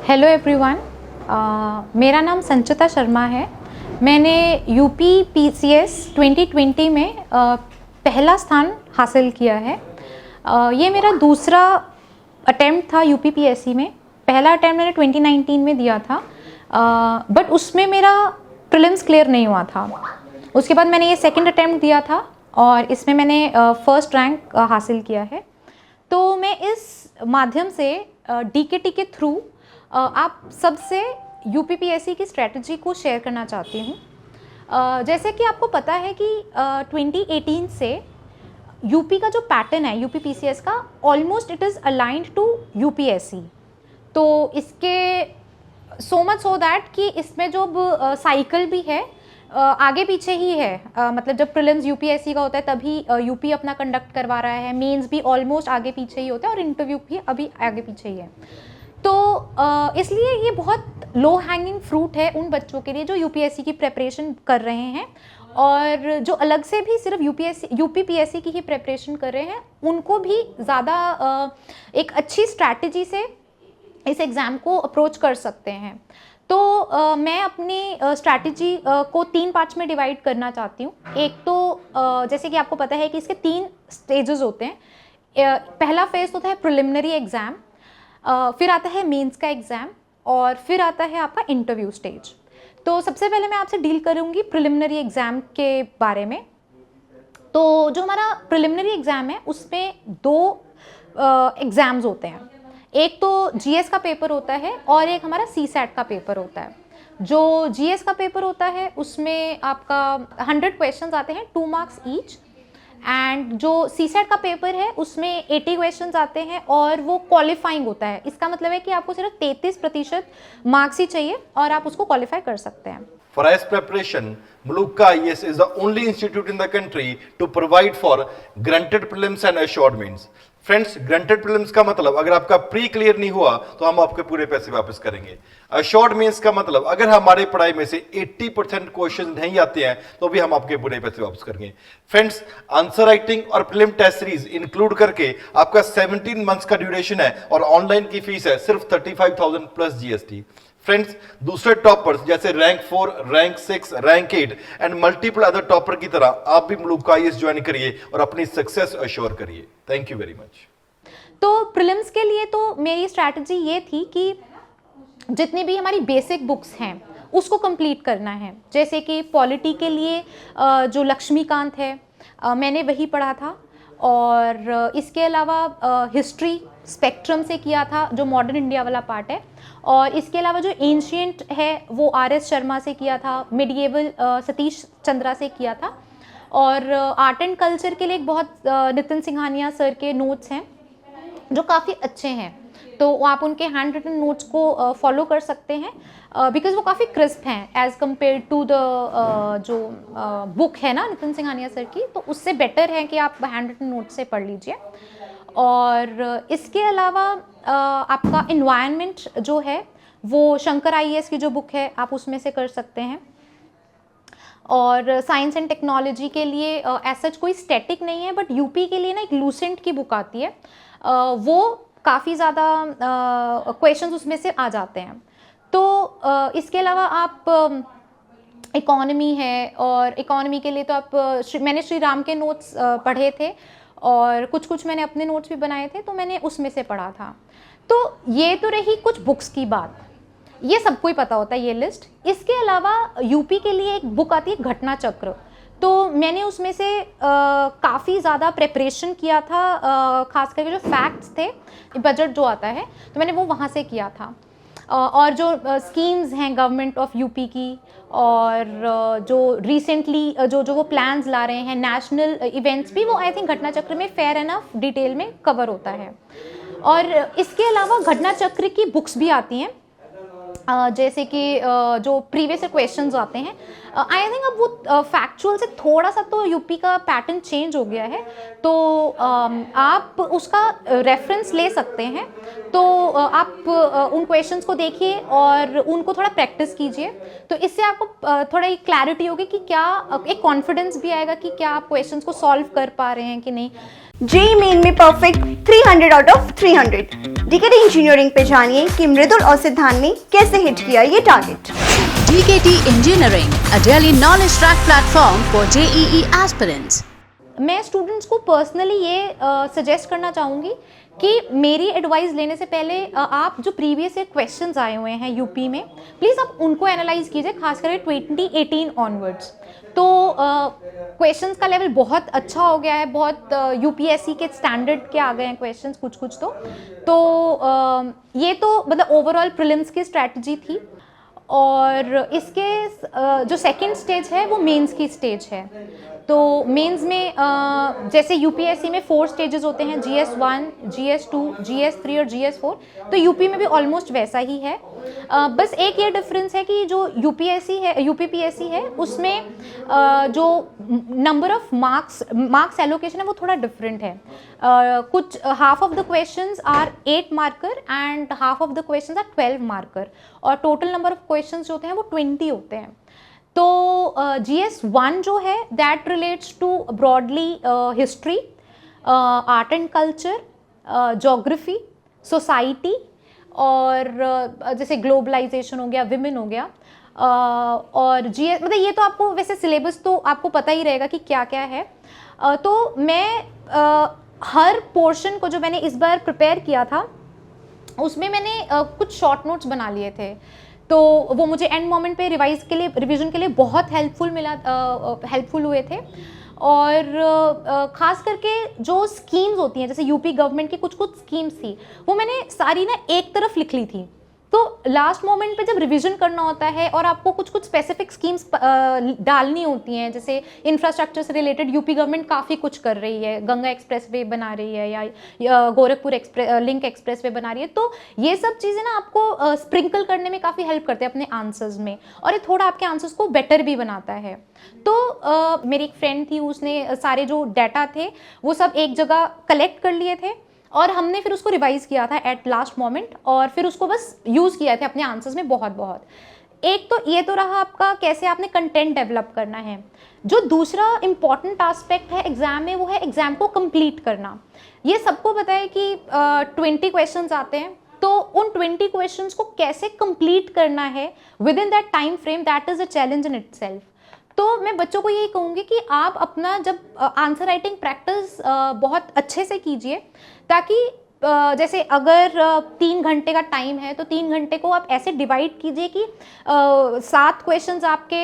Hello everyone, मेरा नाम संचिता शर्मा है। मैंने यूपी पीसीएस 2020 में पहला स्थान हासिल किया है। ये मेरा दूसरा अटेम्प्ट था यूपी पीएससी में। पहला अटेम्प्ट मैंने 2019 में दिया था, बट उसमें मेरा प्रीलिम्स क्लियर नहीं हुआ था। उसके बाद मैंने ये सेकंड अटेम्प्ट दिया था और इसमें मैंने फर्स्ट रैंक हासिल किया है। तो मैं इस माध्यम से डीकेटी के थ्रू आप सबसे यूपीपीएससी की स्ट्रेटजी को शेयर करना चाहती हूँ। जैसे कि आपको पता है कि 2018 से यूपी का जो पैटर्न है यूपीपीसीएस का, almost it is aligned to UPSC. तो इसके सो मच सो दैट कि इसमें जो साइकिल भी है आगे पीछे ही है। मतलब जब प्रीलिम्स यूपीएससी का होता है तभी यूपी अपना कंडक्ट करवा रहा है, मेंस भी ऑलमोस्ट आगे पीछे ही होता है और इंटरव्यू भी अभी आगे पीछे ही है। तो इसलिए ये बहुत लो हैंगिंग फ्रूट है उन बच्चों के लिए जो यूपीएससी की प्रिपरेशन कर रहे हैं और जो अलग से भी सिर्फ यूपीपीएससी की ही प्रिपरेशन कर रहे हैं, उनको भी ज़्यादा एक अच्छी स्ट्रैटेजी से इस एग्ज़ाम को अप्रोच कर सकते हैं। तो मैं अपनी स्ट्रैटेजी को 3 पार्ट्स में डिवाइड करना चाहती हूँ। एक तो जैसे कि आपको पता है कि इसके 3 स्टेजेस होते हैं। पहला फेज होता है प्रिलिमिनरी एग्ज़ाम, फिर आता है मेंस का एग्ज़ाम और फिर आता है आपका इंटरव्यू स्टेज। तो सबसे पहले मैं आपसे डील करूँगी प्रिलिमिनरी एग्ज़ाम के बारे में। तो जो हमारा प्रिलिमिनरी एग्ज़ाम है उसमें 2 एग्ज़ाम्स होते हैं। एक तो जीएस का पेपर होता है और एक हमारा सीसैट का पेपर होता है। जो जीएस का पेपर होता है उसमें आपका 100 क्वेश्चंस आते हैं, 2 मार्क्स ईच। एंड जो सीसैट का पेपर है उसमें 80 क्वेश्चंस आते हैं और वो क्वालिफाइंग होता है। इसका मतलब है कि आपको सिर्फ 33% मार्क्स ही चाहिए और आप उसको क्वालिफाई कर सकते हैं। For IAS preparation, Muluka IAS is the only institute in the country to provide for granted prelims and assured mains. Friends, granted prelims का मतलब अगर आपका प्री क्लियर नहीं हुआ तो हम आपके पूरे पैसे वापस करेंगे। अश्योर्ड मेंस का मतलब अगर हमारे पढ़ाई में से 80% क्वेश्चन नहीं आते हैं तो भी हम आपके पूरे पैसे वापस करेंगे। फ्रेंड्स, आंसर राइटिंग और प्रीलिम टेस्ट सीरीज इंक्लूड करके आपका 17 मंथ्स का ड्यूरेशन है और ऑनलाइन की फीस है सिर्फ 35,000 प्लस जीएसटी। फ्रेंड्स, दूसरे टॉपर्स जैसे rank 4, rank 6, rank 8 and multiple other topper की तरह आप भी मुलुका आईएएस ज्वाइन करिए और अपनी सक्सेस अश्योर करिए। Thank you very much. तो प्रीलिम्स के लिए तो मेरी स्ट्रैटेजी ये थी कि जितनी भी हमारी बेसिक बुक्स हैं उसको कंप्लीट करना है। जैसे कि पॉलिटी के लिए जो लक्ष्मीकांत है मैंने वही पढ़ा था और इसके अलावा हिस्ट्री स्पेक्ट्रम से किया था जो मॉडर्न इंडिया वाला पार्ट है, और इसके अलावा जो एंशिएंट है वो आर.एस. शर्मा से किया था, मिडिएवल सतीश चंद्रा से किया था। और आर्ट एंड कल्चर के लिए एक बहुत नितिन सिंघानिया सर के नोट्स हैं जो काफ़ी अच्छे हैं, तो आप उनके हैंड रिटन नोट्स को फॉलो कर सकते हैं बिकॉज वो काफ़ी क्रिस्प हैं एज़ कम्पेयर टू द जो बुक है ना नितिन सिंघानिया सर की, तो उससे बेटर है कि आप हैंड रिटन नोट से पढ़ लीजिए। और इसके अलावा आपका इन्वायरमेंट जो है वो शंकर आईएएस की जो बुक है आप उसमें से कर सकते हैं। और साइंस एंड टेक्नोलॉजी के लिए ऐसा कोई स्टैटिक नहीं है, बट यूपी के लिए ना एक लूसेंट की बुक आती है, वो काफ़ी ज़्यादा क्वेश्चंस उसमें से आ जाते हैं। तो इसके अलावा आप इकोनॉमी है, और इकोनॉमी के लिए तो आप मैंने श्री राम के नोट्स पढ़े थे और कुछ मैंने अपने नोट्स भी बनाए थे, तो मैंने उसमें से पढ़ा था। तो ये तो रही कुछ बुक्स की बात, ये सबको ही पता होता है ये लिस्ट। इसके अलावा यूपी के लिए एक बुक आती है घटना चक्र, तो मैंने उसमें से काफ़ी ज़्यादा प्रिपरेशन किया था, खास करके जो फैक्ट्स थे, बजट जो आता है तो मैंने वो वहाँ से किया था। और जो स्कीम्स हैं गवर्नमेंट ऑफ यूपी की, और जो रिसेंटली जो वो प्लान्स ला रहे हैं नेशनल इवेंट्स भी, वो आई थिंक घटना चक्र में फेयर एनफ डिटेल में कवर होता है। और इसके अलावा घटना चक्र की बुक्स भी आती हैं, जैसे कि जो प्रीवियस क्वेश्चंस आते हैं। आई थिंक अब वो फैक्चुअल से थोड़ा सा तो यूपी का पैटर्न चेंज हो गया है, तो आप उसका रेफरेंस ले सकते हैं। तो आप उन क्वेश्चंस को देखिए और उनको थोड़ा प्रैक्टिस कीजिए, तो इससे आपको थोड़ा एक क्लैरिटी होगी कि क्या, एक कॉन्फिडेंस भी आएगा कि क्या आप क्वेश्चंस को सॉल्व कर पा रहे हैं कि नहीं। जेईई मेन में perfect 300 out of 300। DKT engineering पे जानिए कि मृदुल और सिद्धांत ने कैसे हिट किया ये target. DKT Engineering, a daily knowledge track platform for JEE aspirants. मैं स्टूडेंट्स को पर्सनली ये सजेस्ट करना चाहूँगी कि मेरी एडवाइस लेने से पहले आप जो प्रीवियस ईयर क्वेश्चंस आए हुए हैं यूपी में, प्लीज़ आप उनको एनालाइज कीजिए, खास करके 2018 ऑनवर्ड्स। तो क्वेश्चंस का लेवल बहुत अच्छा हो गया है, बहुत यूपीएससी के स्टैंडर्ड के आ गए हैं क्वेश्चंस कुछ तो ये तो मतलब ओवरऑल प्रीलिम्स की स्ट्रैटेजी थी। और इसके जो सेकंड स्टेज है वो मेंस की स्टेज है। तो मेंस में जैसे यूपीएससी में 4 स्टेजेस होते हैं, GS1, GS2, GS3 और GS4, तो यूपी में भी ऑलमोस्ट वैसा ही है। बस एक ये डिफरेंस है कि जो यूपीएससी है, यूपीपीएससी है, उसमें जो नंबर ऑफ मार्क्स एलोकेशन है वो थोड़ा डिफरेंट है। कुछ half of the questions are 8 marker and half of the questions are 12 marker, और टोटल नंबर ऑफ क्वेश्चंस जो होते हैं वो 20 होते हैं। तो GS1 जो है that relates to broadly history, art and culture, geography, society, और जैसे ग्लोबलाइजेशन हो गया, विमेन हो गया। और GS मतलब ये तो आपको वैसे सिलेबस तो आपको पता ही रहेगा कि क्या क्या है। तो मैं हर पोर्शन को जो मैंने इस बार प्रिपेयर किया था उसमें मैंने कुछ शॉर्ट नोट्स बना लिए थे, तो वो मुझे एंड मोमेंट पे रिवीजन के लिए बहुत हेल्पफुल हुए थे। और ख़ास करके जो स्कीम्स होती हैं, जैसे यूपी गवर्नमेंट की कुछ स्कीम्स थी, वो मैंने सारी ना एक तरफ लिख ली थी। तो लास्ट मोमेंट पे जब रिवीजन करना होता है और आपको कुछ स्पेसिफिक स्कीम्स डालनी होती हैं, जैसे इंफ्रास्ट्रक्चर से रिलेटेड यूपी गवर्नमेंट काफ़ी कुछ कर रही है, गंगा एक्सप्रेसवे बना रही है या गोरखपुर लिंक एक्सप्रेसवे बना रही है, तो ये सब चीज़ें ना आपको स्प्रिंकल करने में काफ़ी हेल्प करते हैं अपने आंसर्स में, और ये थोड़ा आपके आंसर्स को बेटर भी बनाता है। तो मेरी एक फ्रेंड थी, उसने सारे जो डाटा थे वो सब एक जगह कलेक्ट कर लिए थे, और हमने फिर उसको रिवाइज किया था एट लास्ट मोमेंट, और फिर उसको बस यूज़ किया था अपने आंसर्स में बहुत। एक तो ये तो रहा आपका कैसे आपने कंटेंट डेवलप करना है। जो दूसरा इम्पॉर्टेंट एस्पेक्ट है एग्जाम में, वो है एग्जाम को कंप्लीट करना। ये सबको पता है कि 20 क्वेश्चंस आते हैं, तो उन 20 क्वेश्चंस को कैसे कंप्लीट करना है with in that time frame, that is a challenge in itself. तो मैं बच्चों को यही कहूँगी कि आप अपना जब आंसर राइटिंग प्रैक्टिस बहुत अच्छे से कीजिए, ताकि जैसे अगर 3 घंटे का टाइम है तो 3 घंटे को आप ऐसे डिवाइड कीजिए कि 7 क्वेश्चंस आपके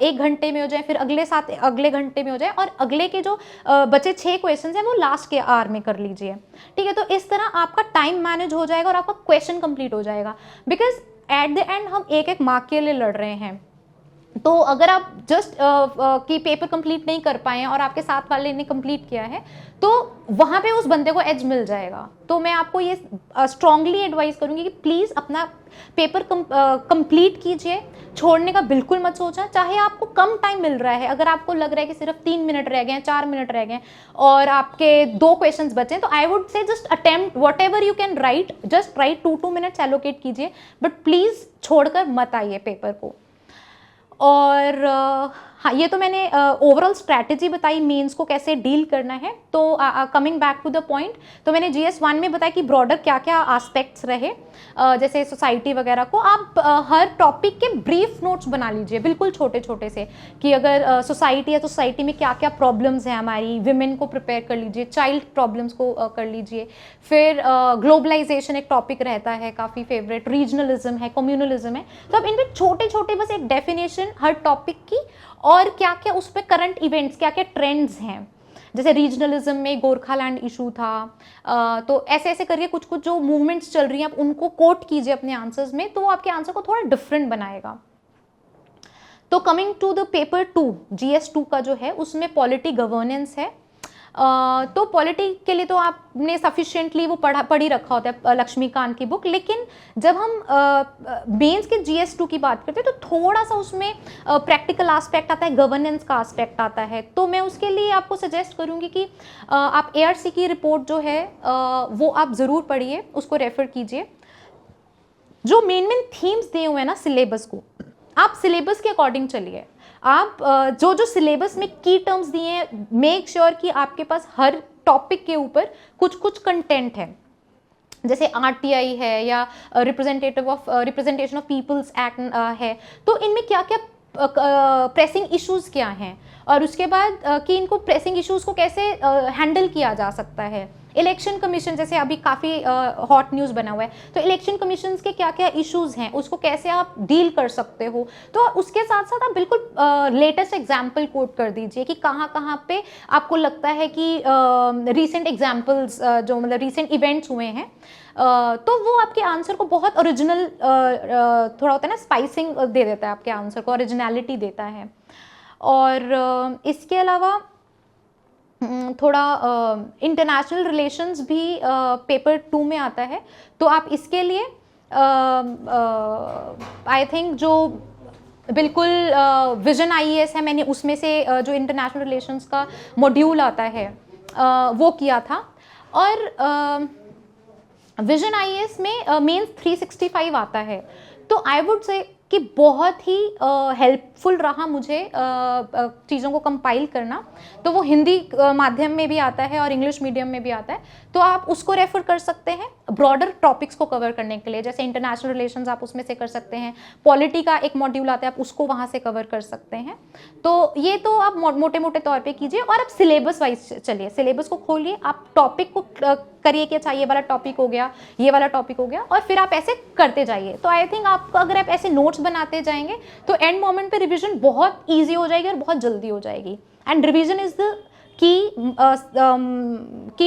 1 घंटे में हो जाए, फिर अगले 7 अगले घंटे में हो जाए, और अगले के जो बचे 6 क्वेश्चंस हैं वो लास्ट के आवर में कर लीजिए। ठीक है, तो इस तरह आपका टाइम मैनेज हो जाएगा और आपका क्वेश्चन कंप्लीट हो जाएगा। बिकॉज एट द एंड हम एक मार्क के लिए लड़ रहे हैं। तो अगर आप जस्ट कि पेपर कंप्लीट नहीं कर पाए हैं और आपके साथ वाले ने कंप्लीट किया है, तो वहाँ पे उस बंदे को एज मिल जाएगा। तो मैं आपको ये स्ट्रांगली एडवाइस करूँगी कि प्लीज़ अपना पेपर कंप्लीट कीजिए, छोड़ने का बिल्कुल मत सोचना। चाहे आपको कम टाइम मिल रहा है, अगर आपको लग रहा है कि सिर्फ 3 मिनट रह गए हैं, 4 मिनट रह गए और आपके 2 क्वेश्चंस बचे हैं, तो आई वुड से just attempt what ever you can write, just right 2 minutes allocate कीजिए, बट प्लीज़ छोड़कर मत आइए पेपर को। और हाँ, ये तो मैंने ओवरऑल स्ट्रैटेजी बताई मेंस को कैसे डील करना है। तो coming back to the point, तो मैंने GS1 में बताया कि ब्रॉडर क्या क्या एस्पेक्ट्स रहे, जैसे सोसाइटी वगैरह को आप हर टॉपिक के ब्रीफ नोट्स बना लीजिए, बिल्कुल छोटे छोटे से, कि अगर सोसाइटी है तो सोसाइटी में क्या क्या प्रॉब्लम्स हैं हमारी, विमेन को प्रिपेयर कर लीजिए, चाइल्ड प्रॉब्लम्स को कर लीजिए। फिर ग्लोबलाइजेशन एक टॉपिक रहता है काफ़ी फेवरेट, रीजनलिज्म है, कम्युनलिज्म है। तो अब इनमें छोटे छोटे बस एक डेफिनेशन हर टॉपिक की, और क्या क्या उस पर करंट इवेंट्स, क्या क्या ट्रेंड्स हैं। जैसे रीजनलिज्म में गोरखालैंड इशू था, तो ऐसे ऐसे करके कुछ कुछ जो मूवमेंट्स चल रही हैं आप उनको कोट कीजिए अपने आंसर्स में, तो वो आपके आंसर को थोड़ा डिफरेंट बनाएगा। तो coming to the paper 2, GS2 का जो है उसमें पॉलिटी गवर्नेंस है। तो पॉलिटी के लिए तो आपने सफिशिएंटली वो पढ़ी रखा होता है लक्ष्मीकांत की बुक, लेकिन जब हम मेंस के GS2 की बात करते हैं तो थोड़ा सा उसमें प्रैक्टिकल एस्पेक्ट आता है, गवर्नेंस का एस्पेक्ट आता है। तो मैं उसके लिए आपको सजेस्ट करूँगी कि आप ARC की रिपोर्ट जो है वो आप ज़रूर पढ़िए, उसको रेफर कीजिए। जो मेन थीम्स दिए हुए हैं ना सिलेबस को, आप सिलेबस के अकॉर्डिंग चलिए। आप जो जो सिलेबस में की टर्म्स दिए हैं, मेक श्योर कि आपके पास हर टॉपिक के ऊपर कुछ कुछ कंटेंट है। जैसे RTI है या रिप्रेजेंटेशन ऑफ पीपल्स एक्ट है, तो इनमें क्या क्या प्रेसिंग इश्यूज क्या हैं, और उसके बाद कि इनको प्रेसिंग इश्यूज को कैसे हैंडल किया जा सकता है। इलेक्शन कमीशन जैसे अभी काफ़ी हॉट न्यूज़ बना हुआ है, तो इलेक्शन कमीशन के क्या क्या इश्यूज हैं उसको कैसे आप डील कर सकते हो। तो उसके साथ साथ आप बिल्कुल लेटेस्ट एग्जाम्पल कोट कर दीजिए कि कहाँ कहाँ पे आपको लगता है कि रीसेंट एग्जाम्पल्स जो मतलब रीसेंट इवेंट्स हुए हैं, तो वो आपके आंसर को बहुत ओरिजिनल थोड़ा होता है ना, स्पाइसिंग दे देता है आपके आंसर को, ओरिजिनलिटी देता है। और इसके अलावा थोड़ा इंटरनेशनल रिलेशंस भी पेपर 2 में आता है, तो आप इसके लिए आई थिंक जो बिल्कुल विजन IAS है, मैंने उसमें से जो इंटरनेशनल रिलेशंस का मॉड्यूल आता है वो किया था। और विजन IAS में मेंस 365 आता है, तो आई वुड से कि बहुत ही हेल्पफुल रहा मुझे चीज़ों को कंपाइल करना। तो वो हिंदी माध्यम में भी आता है और इंग्लिश मीडियम में भी आता है, तो आप उसको रेफर कर सकते हैं ब्रॉडर टॉपिक्स को कवर करने के लिए। जैसे इंटरनेशनल रिलेशंस आप उसमें से कर सकते हैं, पॉलिटी का एक मॉड्यूल आता है, आप उसको वहाँ से कवर कर सकते हैं। तो ये तो आप मोटे मोटे तौर पे कीजिए, और आप सिलेबस वाइज चलिए, सिलेबस को खोलिए, आप टॉपिक को करिए कि अच्छा ये वाला टॉपिक हो गया, ये वाला टॉपिक हो गया, और फिर आप ऐसे करते जाइए। तो आई थिंक आपको अगर आप ऐसे नोट्स बनाते जाएंगे तो एंड मोमेंट पे रिवीजन बहुत ईजी हो जाएगी और बहुत जल्दी हो जाएगी। And revision is the key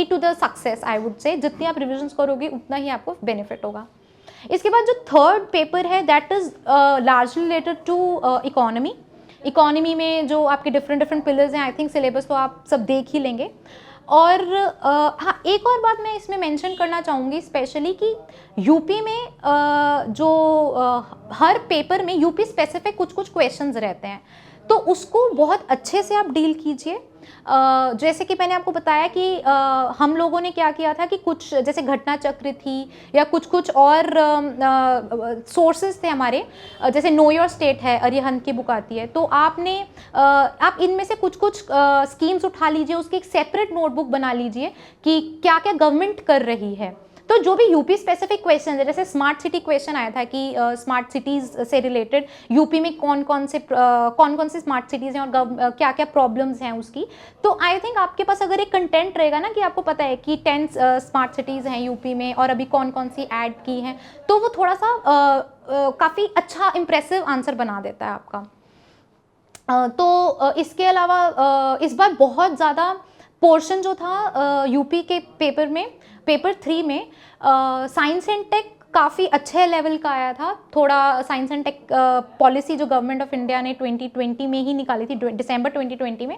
to the success, I would say. जितनी आप रिविजन्स करोगे उतना ही आपको बेनिफिट होगा। इसके बाद जो थर्ड पेपर है that is largely related to economy. Economy में जो आपके डिफरेंट पिलर्स हैं, आई थिंक सिलेबस तो आप सब देख ही लेंगे। और हाँ, एक और बात मैं इसमें मेंशन करना चाहूँगी स्पेशली कि यूपी में जो हर पेपर में यूपी स्पेसिफिक कुछ क्वेश्चंस रहते हैं, तो उसको बहुत अच्छे से आप डील कीजिए। जैसे कि मैंने आपको बताया कि हम लोगों ने क्या किया था कि कुछ जैसे घटना चक्र थी या कुछ और सोर्सेज थे हमारे, जैसे नो योर स्टेट है, अरिहंत की बुक आती है, तो आप इनमें से कुछ स्कीम्स उठा लीजिए, उसकी एक सेपरेट नोटबुक बना लीजिए कि क्या क्या गवर्नमेंट कर रही है। तो जो भी यूपी स्पेसिफिक क्वेश्चन है, जैसे स्मार्ट सिटी क्वेश्चन आया था कि स्मार्ट सिटीज़ से रिलेटेड यूपी में कौन कौन से स्मार्ट सिटीज़ हैं और क्या क्या प्रॉब्लम्स हैं उसकी, तो आई थिंक आपके पास अगर एक कंटेंट रहेगा ना कि आपको पता है कि 10 स्मार्ट सिटीज़ हैं यूपी में और अभी कौन कौन सी ऐड की हैं, तो वो थोड़ा सा काफ़ी अच्छा इंप्रेसिव आंसर बना देता है आपका। तो इसके अलावा इस बार बहुत ज़्यादा पोर्शन जो था यूपी के पेपर में, पेपर 3 में साइंस एंड टेक काफ़ी अच्छे लेवल का आया था। थोड़ा साइंस एंड टेक पॉलिसी जो गवर्नमेंट ऑफ इंडिया ने 2020 में ही निकाली थी, दिसंबर 2020 में,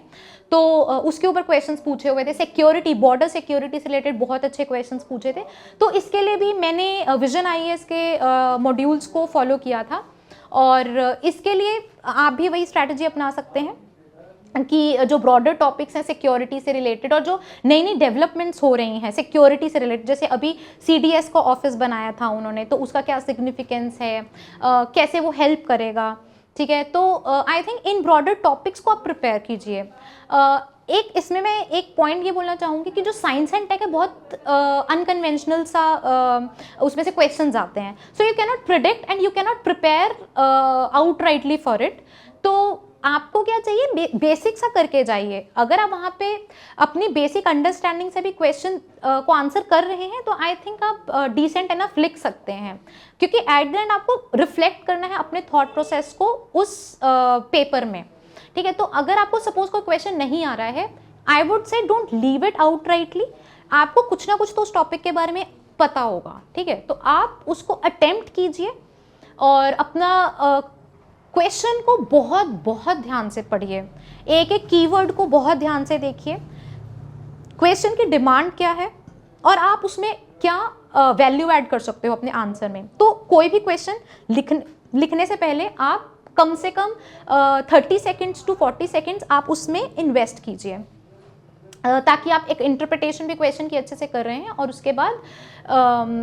तो उसके ऊपर क्वेश्चंस पूछे हुए थे। सिक्योरिटी, बॉर्डर सिक्योरिटी से रिलेटेड बहुत अच्छे क्वेश्चंस पूछे थे। तो इसके लिए भी मैंने विजन IAS के मॉड्यूल्स को फॉलो किया था, और इसके लिए आप भी वही स्ट्रैटेजी अपना सकते हैं कि जो ब्रॉडर टॉपिक्स हैं सिक्योरिटी से रिलेटेड और जो नई नई डेवलपमेंट्स हो रही हैं सिक्योरिटी से रिलेटेड, जैसे अभी CDS का ऑफिस बनाया था उन्होंने, तो उसका क्या सिग्निफिकेंस है, कैसे वो हेल्प करेगा, ठीक है। तो I think in broader topics को आप प्रिपेयर कीजिए। एक इसमें मैं एक पॉइंट ये बोलना चाहूँगी कि जो साइंस एंड टेक है बहुत अनकन्वेंशनल सा उसमें से क्वेश्चंस आते हैं, so you can not predict and you can not prepare outrightly for it. तो आपको क्या चाहिए, बेसिक सा करके जाइए। अगर आप वहाँ पे अपनी बेसिक अंडरस्टैंडिंग से भी क्वेश्चन को आंसर कर रहे हैं तो आई थिंक आप डिसेंट एनफ लिख सकते हैं, क्योंकि एट द एंड आपको रिफ्लेक्ट करना है अपने थॉट प्रोसेस को उस पेपर में, ठीक है। तो अगर आपको सपोज कोई क्वेश्चन नहीं आ रहा है, आई वुड से डोंट लीव इट आउटराइटली। आपको कुछ ना कुछ तो उस टॉपिक के बारे में पता होगा, ठीक है, तो आप उसको अटेम्प्ट कीजिए और अपना क्वेश्चन को बहुत बहुत ध्यान से पढ़िए, एक एक कीवर्ड को बहुत ध्यान से देखिए, क्वेश्चन की डिमांड क्या है और आप उसमें क्या वैल्यू ऐड कर सकते हो अपने आंसर में। तो कोई भी क्वेश्चन लिखने से पहले आप कम से कम 30 सेकेंड्स टू 40 सेकेंड्स आप उसमें इन्वेस्ट कीजिए, ताकि आप एक इंटरप्रिटेशन भी क्वेश्चन की अच्छे से कर रहे हैं और उसके बाद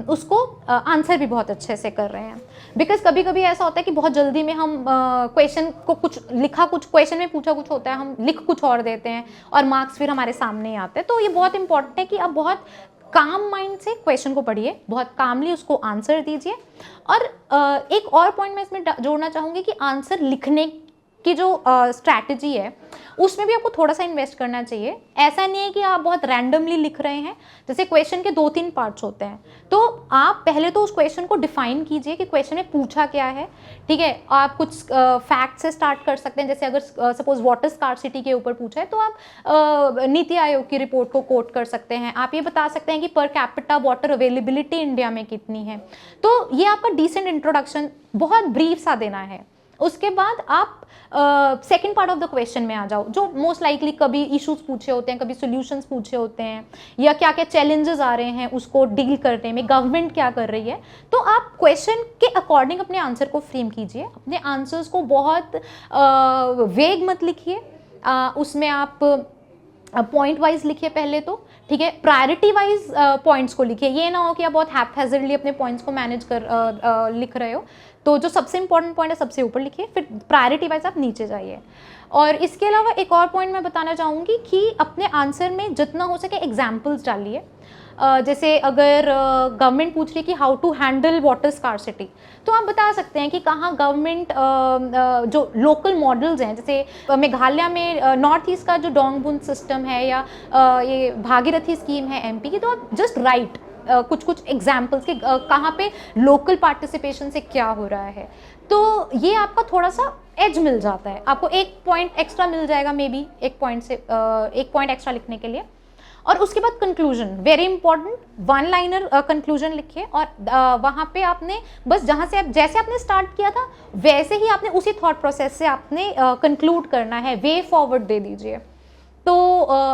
उसको आंसर भी बहुत अच्छे से कर रहे हैं। बिकॉज कभी कभी ऐसा होता है कि बहुत जल्दी में हम क्वेश्चन को कुछ क्वेश्चन में पूछा कुछ होता है, हम लिख कुछ और देते हैं और मार्क्स फिर हमारे सामने ही आते हैं। तो ये बहुत इंपॉर्टेंट है कि आप बहुत काम माइंड से क्वेश्चन को पढ़िए, बहुत कामली उसको आंसर दीजिए। और एक और पॉइंट मैं इसमें जोड़ना चाहूँगी कि आंसर लिखने की जो स्ट्रैटेजी है उसमें भी आपको थोड़ा सा इन्वेस्ट करना चाहिए। ऐसा नहीं है कि आप बहुत रैंडमली लिख रहे हैं। जैसे क्वेश्चन के 2-3 पार्ट्स होते हैं, तो आप पहले तो उस क्वेश्चन को डिफाइन कीजिए कि क्वेश्चन में पूछा क्या है, ठीक है। आप कुछ फैक्ट से स्टार्ट कर सकते हैं, जैसे अगर सपोज वाटर स्कार्सिटी के ऊपर पूछा है तो आप नीति आयोग की रिपोर्ट को कोट कर सकते हैं। आप ये बता सकते हैं कि per capita water availability India में कितनी है। तो ये आपका डिसेंट इंट्रोडक्शन बहुत ब्रीफ सा देना है। उसके बाद आप second part of the question में आ जाओ, जो मोस्ट लाइकली कभी इश्यूज पूछे होते हैं, कभी सॉल्यूशंस पूछे होते हैं, या क्या क्या चैलेंजेस आ रहे हैं उसको डील करने में, गवर्नमेंट क्या कर रही है। तो आप क्वेश्चन के अकॉर्डिंग अपने आंसर को फ्रेम कीजिए। अपने आंसर्स को बहुत वेग मत लिखिए, उसमें आप पॉइंट वाइज लिखिए पहले तो, ठीक है। प्रायोरिटी वाइज पॉइंट्स को लिखिए, ये ना हो कि आप बहुत हैपहैजर्डली अपने पॉइंट्स को मैनेज कर लिख रहे हो। तो जो सबसे इंपॉर्टेंट पॉइंट है सबसे ऊपर लिखिए, फिर प्रायोरिटी वाइज आप नीचे जाइए। और इसके अलावा एक और पॉइंट मैं बताना चाहूँगी कि अपने आंसर में जितना हो सके एग्जाम्पल्स डालिए। जैसे अगर गवर्नमेंट पूछ रही है कि how to handle water scarcity, तो आप बता सकते हैं कि कहाँ गवर्नमेंट जो लोकल मॉडल्स हैं, जैसे मेघालय में नॉर्थ ईस्ट का जो डोंगबुन सिस्टम है, या ये भागीरथी स्कीम है एमपी की, तो आप जस्ट राइट कुछ कुछ एग्जाम्पल्स के कहाँ पे लोकल पार्टिसिपेशन से क्या हो रहा है। तो ये आपका थोड़ा सा एज मिल जाता है, आपको एक पॉइंट एक्स्ट्रा मिल जाएगा, मे बी एक पॉइंट एक्स्ट्रा लिखने के लिए। और उसके बाद conclusion, very important, 1 liner conclusion लिखिए। और वहाँ पे आपने बस जैसे आपने स्टार्ट किया था वैसे ही आपने उसी थॉट प्रोसेस से आपने कंक्लूड करना है, वे फॉरवर्ड दे दीजिए। तो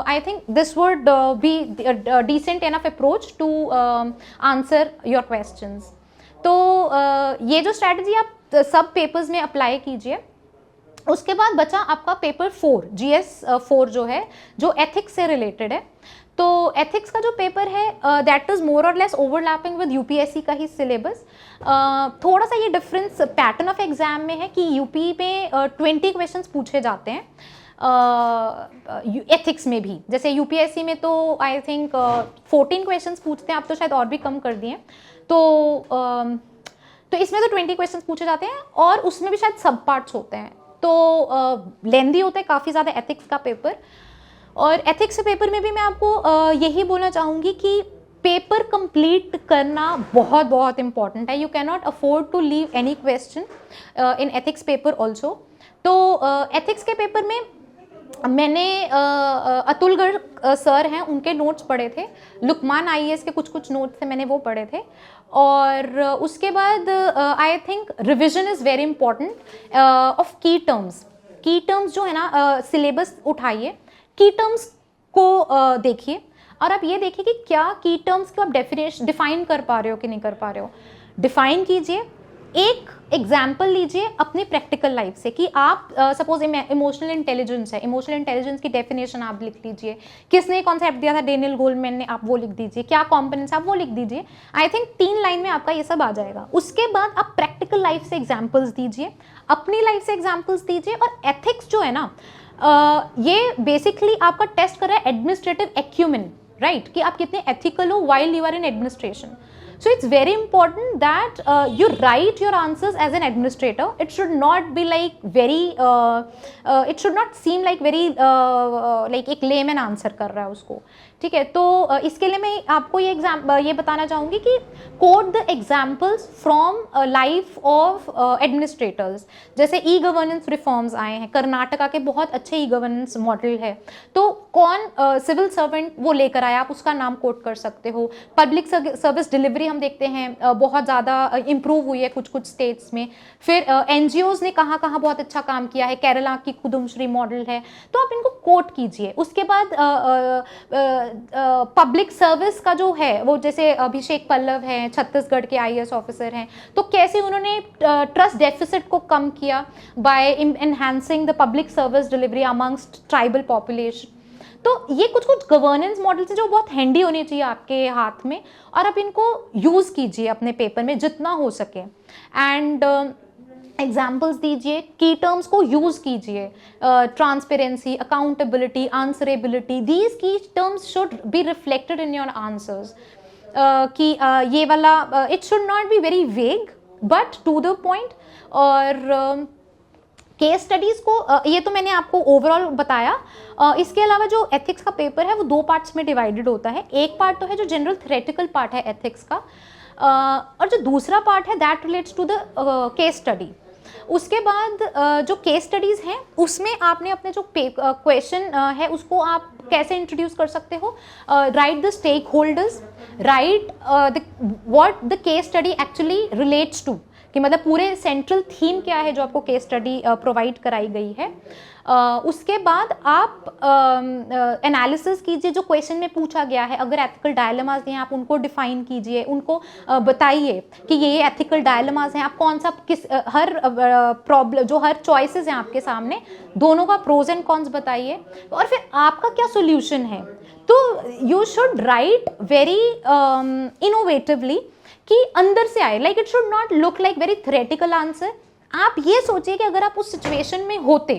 I think this would be decent enough approach to answer your questions. तो ये जो स्ट्रैटेजी आप सब पेपर्स में अप्लाई कीजिए। उसके बाद बचा आपका पेपर 4, GS 4 जो है, जो एथिक्स से रिलेटेड है। तो एथिक्स का जो पेपर है दैट इज़ मोर और लेस ओवरलैपिंग विद यूपीएससी का ही सिलेबस। थोड़ा सा ये डिफरेंस पैटर्न ऑफ एग्जाम में है कि यूपी में 20 क्वेश्चंस पूछे जाते हैं एथिक्स में भी। जैसे यूपीएससी में तो आई थिंक 14 क्वेश्चंस पूछते हैं, आप तो शायद और भी कम कर दिए। तो इसमें तो 20 क्वेश्चंस पूछे जाते हैं, और उसमें भी शायद सब पार्ट्स होते हैं। तो लेंदी होता है काफ़ी ज़्यादा एथिक्स का पेपर। और एथिक्स पेपर में भी मैं आपको यही बोलना चाहूँगी कि पेपर कंप्लीट करना बहुत बहुत इंपॉर्टेंट है। You can not afford to leave any question in ethics paper also. तो एथिक्स के पेपर में मैंने अतुल सर हैं, उनके नोट्स पढ़े थे। लुकमान IAS के कुछ कुछ नोट्स थे, मैंने वो पढ़े थे। और उसके बाद I think revision is very important of की टर्म्स जो है ना, सिलेबस उठाइए, की टर्म्स को देखिए, और आप ये देखिए कि क्या की टर्म्स को आप डिफाइन कर पा रहे हो कि नहीं कर पा रहे हो। डिफाइन कीजिए, एक एग्जाम्पल लीजिए अपने प्रैक्टिकल लाइफ से कि आप सपोज इमोशनल इंटेलिजेंस है, इमोशनल इंटेलिजेंस की डेफिनेशन आप लिख लीजिए। किसने कॉन्सेप्ट दिया था, डेनियल गोलमैन ने, आप वो लिख दीजिए। क्या कॉम्पोनेंट्स, आप वो लिख दीजिए। आई थिंक 3 लाइन में आपका ये सब आ जाएगा। उसके बाद आप प्रैक्टिकल लाइफ से एग्जाम्पल्स दीजिए, अपनी लाइफ से एग्जाम्पल्स दीजिए। और एथिक्स जो है ना, ये बेसिकली आपका टेस्ट कर रहा है एडमिनिस्ट्रेटिव एक्यूमेन, राइट, कि आप कितने एथिकल हो while you are in administration. So it's very important that you write your answers as an administrator. It should not be like it should not seem like very like एक layman answer कर रहा है उसको, ठीक है। तो इसके लिए मैं आपको ये बताना चाहूँगी कि quote the examples from life of administrators. जैसे ई गवर्नेंस रिफॉर्म्स आए हैं, कर्नाटका के बहुत अच्छे ई गवर्नेंस मॉडल है, तो कौन सिविल सर्वेंट वो लेकर आया, आप उसका नाम कोट कर सकते हो। पब्लिक सर्विस डिलीवरी हम देखते हैं बहुत ज़्यादा इम्प्रूव हुई है कुछ कुछ स्टेट्स में। फिर NGOs ने कहाँ कहाँ बहुत अच्छा काम किया है, केरला की कुदुमश्री मॉडल है, तो आप इनको कोट कीजिए। उसके बाद पब्लिक सर्विस का जो है वो, जैसे अभिषेक पल्लव हैं, छत्तीसगढ़ के IAS ऑफिसर हैं, तो कैसे उन्होंने ट्रस्ट डेफिसिट को कम किया bye enhancing the public service delivery amongst tribal population. तो ये कुछ कुछ गवर्नेंस मॉडल्स हैं जो बहुत हैंडी होने चाहिए आपके हाथ में, और आप इनको यूज़ कीजिए अपने पेपर में जितना हो सके। एंड एग्जाम्पल्स दीजिए, की टर्म्स को यूज़ कीजिए, transparency, accountability, answerability, these key terms should be reflected in your answers. कि ये वाला it should not be very vague but to the point. और केस स्टडीज़ को ये तो मैंने आपको ओवरऑल बताया। इसके अलावा जो एथिक्स का पेपर है वो 2 पार्ट्स में डिवाइडेड होता है। एक पार्ट तो है जो जनरल थ्योरेटिकल पार्ट है एथिक्स का, और जो दूसरा पार्ट है that relates to the case study. उसके बाद जो केस स्टडीज़ हैं उसमें आपने अपने जो क्वेश्चन है उसको आप कैसे इंट्रोड्यूस कर सकते हो, write the stakeholders, write what the case study actually relates to, कि मतलब पूरे सेंट्रल थीम क्या है जो आपको केस स्टडी प्रोवाइड कराई गई है। उसके बाद आप एनालिसिस कीजिए जो क्वेश्चन में पूछा गया है। अगर एथिकल डायलेमास हैं आप उनको डिफाइन कीजिए, उनको बताइए कि ये एथिकल डायलेमास हैं, आप कौन सा किस हर प्रॉब्लम जो हर चॉइसेस हैं आपके सामने दोनों का प्रोज एंड कॉन्स बताइए, और फिर आपका क्या सोल्यूशन है। तो you should write very innovatively कि अंदर से आए, like it should not look like very theoretical answer. आप ये सोचिए कि अगर आप उस सिचुएशन में होते,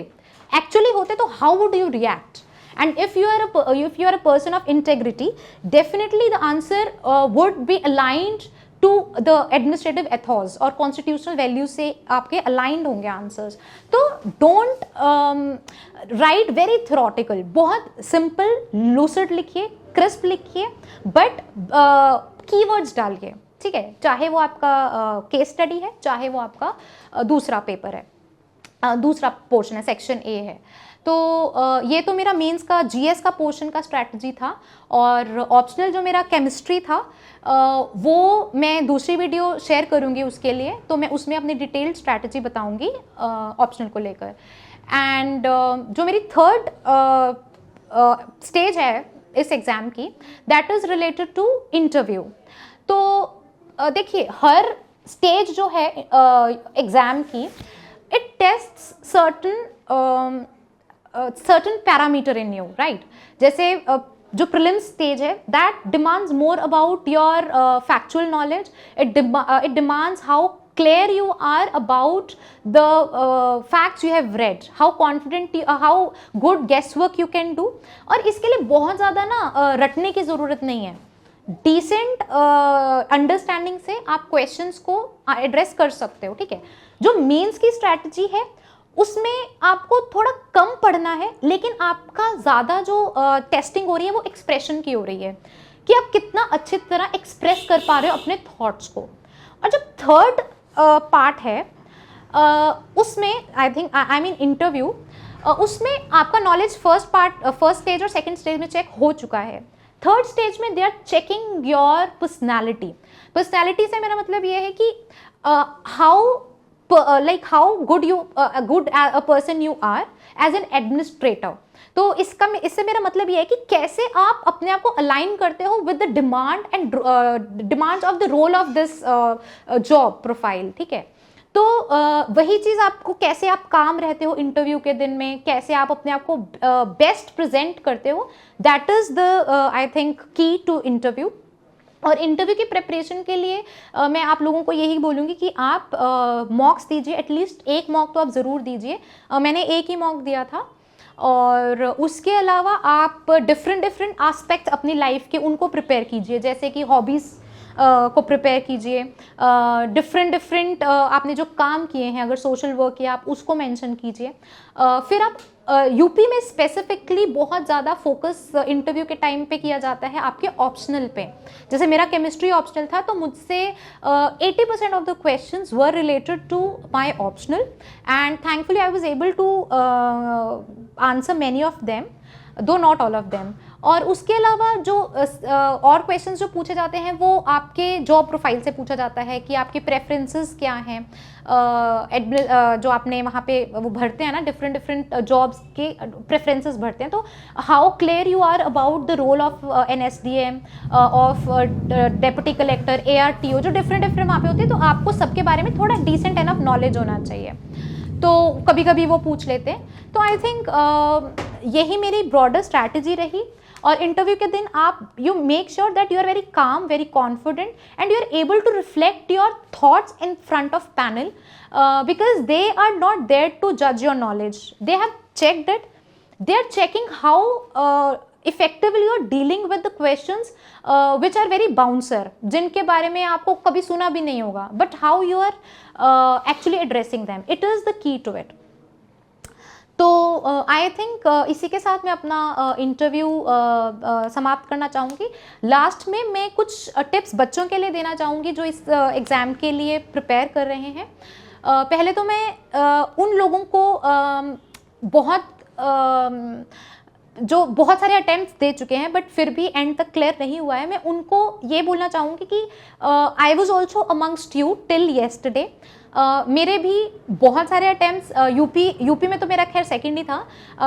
एक्चुअली होते, तो how would you react, and if you are a person of integrity, definitely the answer would be aligned to the administrative ethos और कॉन्स्टिट्यूशनल वैल्यूज से आपके अलाइंड होंगे आंसर्स। तो डोंट राइट वेरी थ्योरेटिकल, बहुत simple lucid लिखिए, crisp लिखिए, but keywords डालिए, ठीक है, चाहे वो आपका केस स्टडी है, चाहे वो आपका दूसरा पेपर है, दूसरा पोर्शन है, सेक्शन ए है। तो ये तो मेरा मेंस का जीएस का पोर्शन का स्ट्रैटेजी था। और ऑप्शनल जो मेरा केमिस्ट्री था वो मैं दूसरी वीडियो शेयर करूँगी उसके लिए, तो मैं उसमें अपनी डिटेल्ड स्ट्रैटेजी बताऊँगी ऑप्शनल को लेकर। एंड जो मेरी थर्ड स्टेज है इस एग्ज़ाम की, that is related to interview. तो देखिए हर स्टेज जो है एग्ज़ाम की, it tests certain parameter in you, right. जैसे जो प्रीलिम्स स्टेज है that demands more about your factual knowledge, it demands how clear you are about the facts you have read, how confident how good guesswork you can do। और इसके लिए बहुत ज़्यादा ना रटने की ज़रूरत नहीं है, डिसेंट अंडरस्टैंडिंग से आप क्वेश्चंस को एड्रेस कर सकते हो, ठीक है। जो मेंस की स्ट्रैटेजी है उसमें आपको थोड़ा कम पढ़ना है, लेकिन आपका ज़्यादा जो टेस्टिंग हो रही है वो एक्सप्रेशन की हो रही है, कि आप कितना अच्छी तरह एक्सप्रेस कर पा रहे हो अपने थॉट्स को। और जो थर्ड पार्ट है उसमें I think I mean interview, उसमें आपका नॉलेज फर्स्ट स्टेज और सेकंड स्टेज में चेक हो चुका है। थर्ड स्टेज में they are checking your personality. Personality से मेरा मतलब ये है कि how good a person you are as an administrator. तो इससे मेरा मतलब ये है कि कैसे आप अपने आप को अलाइन करते हो with the demand and demands of the role of this job profile, ठीक है। तो वही चीज़ आपको, कैसे आप काम रहते हो इंटरव्यू के दिन में, कैसे आप अपने आप को बेस्ट प्रेजेंट करते हो, that is the I think की टू इंटरव्यू। और इंटरव्यू की प्रिपरेशन के लिए मैं आप लोगों को यही बोलूँगी कि आप मॉक्स दीजिए, एटलीस्ट एक मॉक तो आप ज़रूर दीजिए। मैंने एक ही मॉक दिया था। और उसके अलावा आप डिफरेंट एस्पेक्ट्स अपनी लाइफ के उनको प्रिपेयर कीजिए, जैसे कि हॉबीज़ को प्रिपेयर कीजिए, डिफरेंट आपने जो काम किए हैं, अगर सोशल वर्क किया आप उसको मेंशन कीजिए। फिर आप यूपी में स्पेसिफिकली बहुत ज़्यादा फोकस इंटरव्यू के टाइम पे किया जाता है आपके ऑप्शनल पे। जैसे मेरा केमिस्ट्री ऑप्शनल था, तो मुझसे 80% of the questions were related to my optional, and thankfully I was able to answer many of them, though not all of them. और उसके अलावा जो और क्वेश्चंस जो पूछे जाते हैं वो आपके जॉब प्रोफाइल से पूछा जाता है कि आपके प्रेफरेंसेस क्या हैं, जो आपने वहाँ पे वो भरते हैं ना, डिफरेंट जॉब्स के प्रेफरेंसेस भरते हैं। तो how clear you are about the role of NSDM, of deputy collector, ARTO, जो डिफरेंट वहाँ पे होते हैं। तो आपको सबके बारे में थोड़ा डिसेंट एनफ नॉलेज होना चाहिए, तो कभी कभी वो पूछ लेते हैं। तो आई थिंक यही मेरी ब्रॉडर स्ट्रैटेजी रही। और इंटरव्यू के दिन आप you make sure that you are very calm, very confident and you are able to reflect your thoughts in front of panel, because they are not there to जज your knowledge, they have checked it, they are checking how effectively you are dealing with the questions which are very bouncer, जिनके बारे में आपको कभी सुना भी नहीं होगा, but how you are actually addressing them, it is the key to it. तो आई थिंक इसी के साथ मैं अपना इंटरव्यू समाप्त करना चाहूँगी. लास्ट में मैं कुछ टिप्स बच्चों के लिए देना चाहूँगी जो इस एग्ज़ाम के लिए प्रिपेयर कर रहे हैं. पहले तो मैं उन लोगों को जो बहुत सारे अटेम्प्ट्स दे चुके हैं बट फिर भी एंड तक क्लियर नहीं हुआ है, मैं उनको ये बोलना चाहूँगी कि I was also amongst you till yesterday. मेरे भी बहुत सारे अटेम्प्ट्स यूपी में तो मेरा खैर सेकेंड ही था,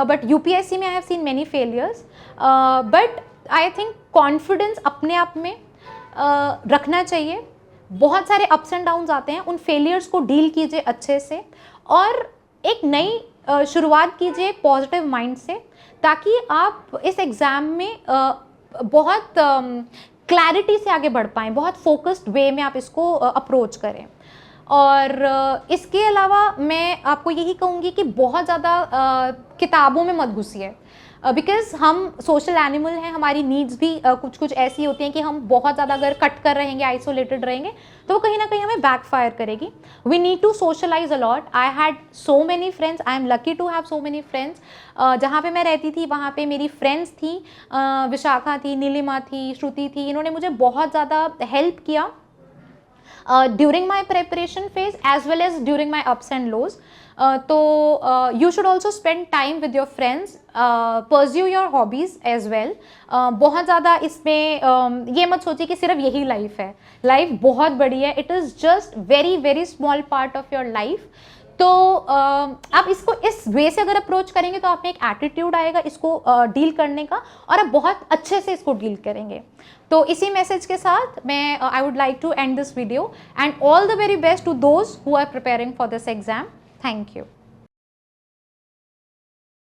बट यूपीएससी में I have seen many failures, but I think confidence अपने आप में रखना चाहिए. बहुत सारे अप्स एंड डाउन्स आते हैं, उन फेलियर्स को डील कीजिए अच्छे से और एक नई शुरुआत कीजिए पॉजिटिव माइंड से, ताकि आप इस एग्ज़ाम में बहुत क्लैरिटी से आगे बढ़ पाएँ, बहुत फोकस्ड वे में आप इसको अप्रोच करें. और इसके अलावा मैं आपको यही कहूँगी कि बहुत ज़्यादा किताबों में मत घुसिए, बिकॉज हम सोशल एनिमल हैं, हमारी नीड्स भी कुछ कुछ ऐसी होती हैं कि हम बहुत ज़्यादा अगर कट कर रहेंगे, आइसोलेटेड रहेंगे, तो वो कहीं ना कहीं हमें बैकफायर करेगी. We need to socialise a lot. I had so many friends, I am lucky to have so many friends. जहाँ पे मैं रहती थी वहाँ पे मेरी फ्रेंड्स थी, विशाखा थी, नीलिमा थी, श्रुति थी, इन्होंने मुझे बहुत ज़्यादा हेल्प किया during my preparation phase as well as during my ups and lows. तो you should also spend time with your friends, pursue your hobbies as well. बहुत ज़्यादा इसमें ये मत सोचिए कि सिर्फ यही लाइफ है, लाइफ बहुत बड़ी है. It is just very very small part of your life. तो आप इसको इस वे से अगर अप्रोच करेंगे तो आप में एक एटीट्यूड आएगा इसको डील करने का, और आप बहुत अच्छे से इसको डील करेंगे. तो इसी मैसेज के साथ मैं I would like to end this video, and all the very best to those who are preparing for this exam. Thank you.